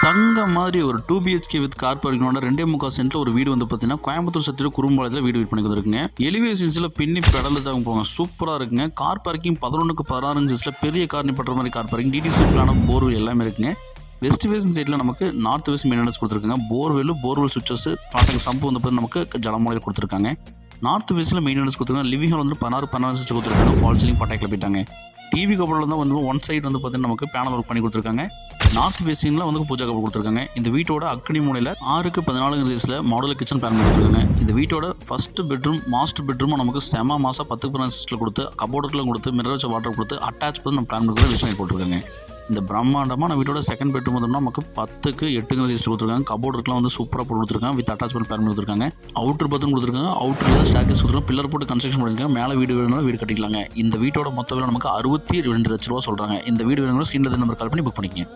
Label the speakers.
Speaker 1: தங்க மாதிரி ஒரு 2 BHK வித் கார் பார்க்கிங்கோட 2.25 சென்ட்ல ஒரு வீடு வந்து பார்த்தீங்கன்னா கோயம்புத்தூர் சத்திரம் குறும்பாளையத்தில் வீடு விற்பனை வந்துருக்குங்க. எலிவேஷன்ஸில் பின்னி பெடல் தான் போங்க, சூப்பராக இருக்குங்க. கார் பார்க்கிங் 11க்கு 16 இன்ச்சஸில் பெரிய கார் நிப்பட்டுற மாதிரி கார் பார்க்கிங், டிடிசி பிளான போர்வெல் எல்லாமே இருக்குங்க. வெஸ்ட் ஃபேசிங் சைடில் நமக்கு நார்த் வெஸ்ட் மெயின்டெனன்ஸ் கொடுத்துருக்காங்க. போர்வெல் சுவிச்சஸ் பாட்டுக்கு சம்பு வந்து பார்த்து நமக்கு ஜலமலையில் கொடுத்துருக்காங்க. நார்த் வெஸ்ட்டில் மெயின்டெனன்ஸ் கொடுத்துருக்காங்க. லிவிங் ஹால் வந்து 16 கொடுத்துருக்காங்க. ஃபால் சீலிங் பட்டாக்கில் போயிட்டாங்க. டிவி கபோர்டில் தான் வந்து ஒன் சைடு வந்து பார்த்தீங்கன்னா நமக்கு பேனல் ஒர்க் பண்ணி கொடுத்துருக்காங்க. நார்த் வெஸ்டிங்கில் வந்து பூஜா கபோர்ட் கொடுத்துருக்காங்க. இந்த வீட்டோட அக்னி மூலையில் 6க்கு 14 சைஸில் மாடுலர் கிச்சன் பிளான் கொடுத்துருக்காங்க. இந்த வீட்டோட ஃபர்ஸ்ட் பெட்ரூம் மாஸ்டர் பெட்ரூம் நமக்கு செம மாதம் 10க்கு 15 சைஸில் கொடுத்து கபோர்டுக்குலாம் கொடுத்து மிரர் வச்ச வாட்டர் கொடுத்து அட்டாச் பண்ணி நம்ம பிளான் கொடுக்குற டிசைன் போட்டிருக்காங்க. இந்த பிரம்மாண்டமான வீட்டோட செகண்ட் பெட்ரூம் வந்து நமக்கு 10க்கு 8 சைஸில் கொடுத்துருக்காங்க. கபோர்டுக்குலாம் வந்து சூப்பராக போட்டு கொடுத்துருக்காங்க. வித் அட்டாச்மெண்ட் பிளான் கொடுத்துருக்காங்க. அவுட்டர் பாத்ரூம் கொடுத்துருக்காங்க. அவுட்டரில் ஸ்டாக்கேஸ் கொடுத்துருக்காங்க. பில்லர் போட்டு கன்ஸ்ட்ரக்ஷன் பண்ணிருக்காங்க. மேலே வீடு வேணும்னா வீடு கட்டிக்கலாங்க. இந்த வீட்டோட மொத்த விலை நமக்கு 62 லட்ச ரூபா சொல்கிறாங்க. இந்த வீடு வேணும்னா சீனியர் நம்பர் கால் பண்ணி புக் பண்ணிக்கங்க.